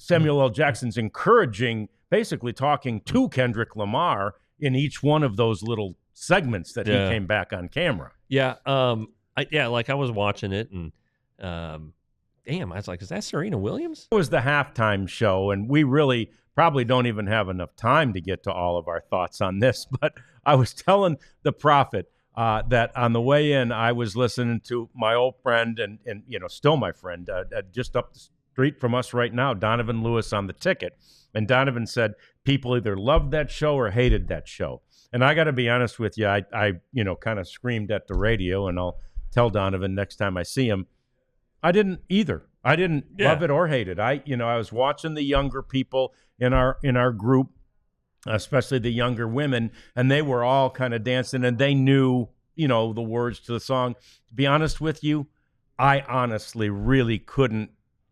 Samuel L. Jackson's encouraging, basically talking to Kendrick Lamar in each one of those little segments that he came back on camera. Yeah. I was watching it and, damn, I was like, is that Serena Williams? It was the halftime show, and we really probably don't even have enough time to get to all of our thoughts on this, but I was telling the Prophet that on the way in, I was listening to my old friend and still my friend, just up the street from us right now, Donovan Lewis on the Ticket. And Donovan said people either loved that show or hated that show. And I got to be honest with you, I kind of screamed at the radio, and I'll tell Donovan next time I see him, I didn't either. I didn't love it or hate it. I was watching the younger people in our group, especially the younger women, and they were all kind of dancing, and they knew, the words to the song. To be honest with you, I honestly really couldn't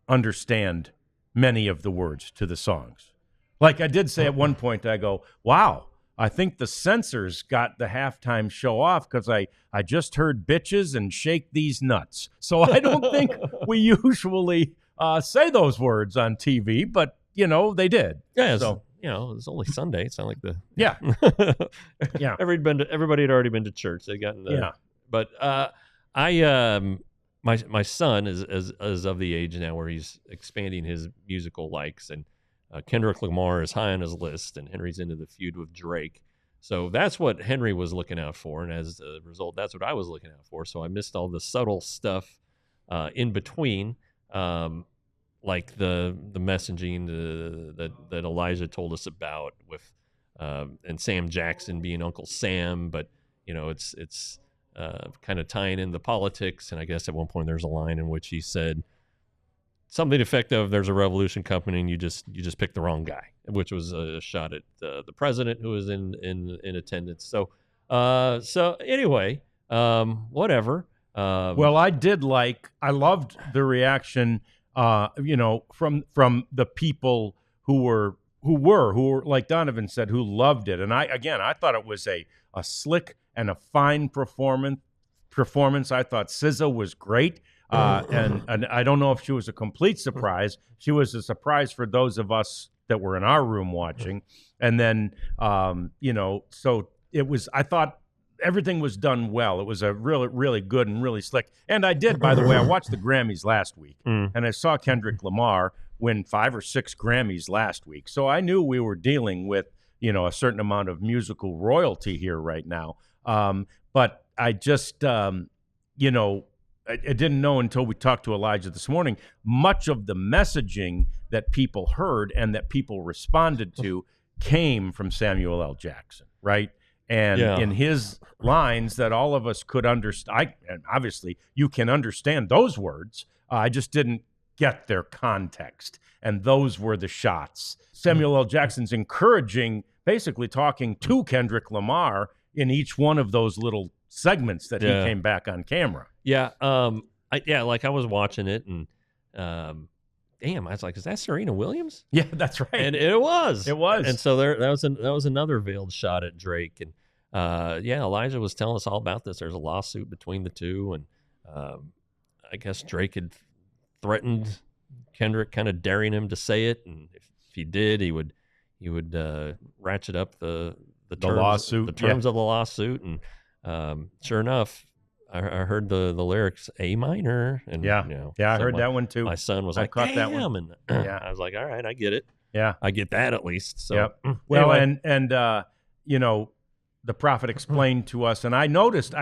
understand many of the words to the songs. Like I did say at one point, I go, wow, I think the censors got the halftime show off because I just heard bitches and shake these nuts. So I don't think we usually say those words on TV, but, they did. Yeah, so it was only Sunday. It's not like the yeah. Everybody had already been to church. They got But my son is of the age now where he's expanding his musical likes, and Kendrick Lamar is high on his list, and Henry's into the feud with Drake. So that's what Henry was looking out for, and as a result, that's what I was looking out for. So I missed all the subtle stuff in between, like the messaging that Elijah told us about with and Sam Jackson being Uncle Sam, but it's kind of tying in the politics. And I guess at one point there's a line in which he said something effective, there's a revolution coming and you just picked the wrong guy, which was a shot at the president who was in attendance. So anyway, whatever. Well, I loved the reaction, from the people who were like Donovan said, who loved it. And I thought it was a slick and a fine performance. I thought SZA was great. And I don't know if she was a complete surprise. She was a surprise for those of us that were in our room watching. And then, so it was, I thought everything was done well. It was a really, really good and really slick. And I did, by the way, I watched the Grammys last week, and I saw Kendrick Lamar win 5 or 6 Grammys last week. So I knew we were dealing with, a certain amount of musical royalty here right now. But I just, I didn't know until we talked to Elijah this morning, much of the messaging that people heard and that people responded to came from Samuel L. Jackson, right? And in his lines that all of us could understand, and obviously you can understand those words, I just didn't get their context. And those were the shots. Samuel L. Jackson's encouraging, basically talking to Kendrick Lamar in each one of those little segments that he came back on camera. Yeah. I was watching it and, damn, I was like, is that Serena Williams? Yeah, that's right. And it was. It was. And so that was another veiled shot at Drake. And, Elijah was telling us all about this. There's a lawsuit between the two. And, I guess Drake had threatened Kendrick, kind of daring him to say it. And if he did, he would ratchet up the terms, lawsuit, the terms of the lawsuit. And, sure enough, I heard the lyrics A minor, and I heard that one too. My son was like, caught damn, that one. And I was like, all right, I get it. Yeah, I get that at least. So well, anyway. and the Prophet explained to us, and I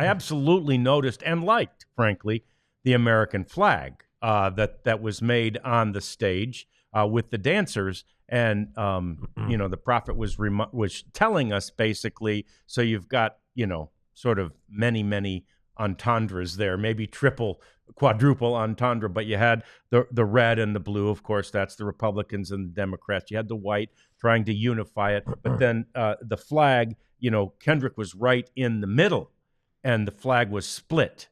absolutely noticed and liked, frankly, the American flag that was made on the stage with the dancers. And the Prophet was telling us basically, so you've got sort of many entendres there, maybe triple, quadruple entendre, but you had the red and the blue. Of course, that's the Republicans and the Democrats. You had the white trying to unify it, but then the flag, Kendrick was right in the middle, and the flag was split.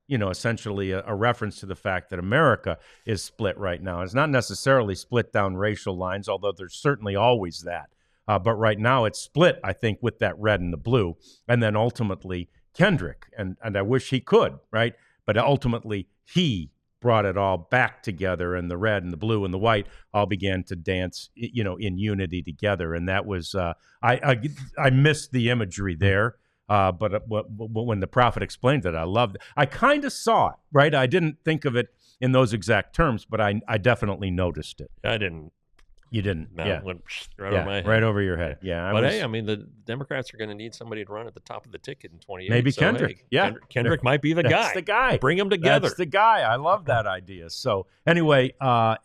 Essentially a reference to the fact that America is split right now. It's not necessarily split down racial lines, although there's certainly always that. But right now it's split, I think, with that red and the blue. And then ultimately Kendrick, and I wish he could, right? But ultimately he brought it all back together, and the red and the blue and the white all began to dance, in unity together. And that was I missed the imagery there. But when the prophet explained it, I loved it. I kind of saw it, right? I didn't think of it in those exact terms, but I definitely noticed it. I didn't. You didn't? Yeah. Went right over my head. Right over your head. Yeah. But hey, I mean, the Democrats are going to need somebody to run at the top of the ticket in 28. Maybe so, Kendrick. Hey, Kendrick might be the guy. That's the guy. Bring them together. That's the guy. I love that idea. So anyway,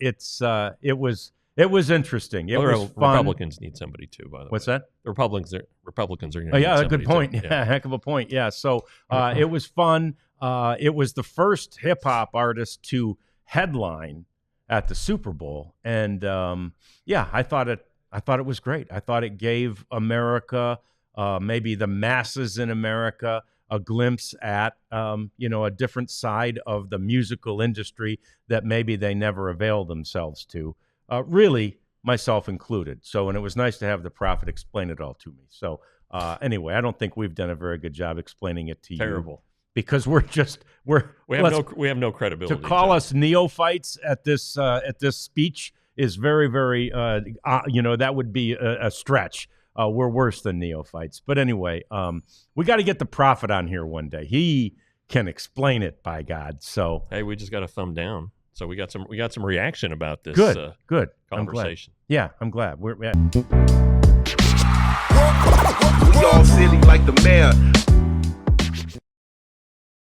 it was interesting. It was fun. Republicans need somebody too, by the way. What's that? The Republicans are going to need a good point. Too. Yeah, heck of a point. Yeah. So it was fun. It was the first hip hop artist to headline at the Super Bowl, and I thought it was great. I thought it gave America, maybe the masses in America, a glimpse at a different side of the musical industry that maybe they never availed themselves to. Really, myself included. So, and it was nice to have the prophet explain it all to me. So, anyway, I don't think we've done a very good job explaining it to you. Terrible. Because we have no credibility. To call us neophytes at this speech is very, very that would be a stretch. We're worse than neophytes. But anyway, we got to get the prophet on here one day. He can explain it, by God. So hey, we just got a thumb down. So we got some reaction about this. Good conversation. I'm glad. We all silly like the mayor.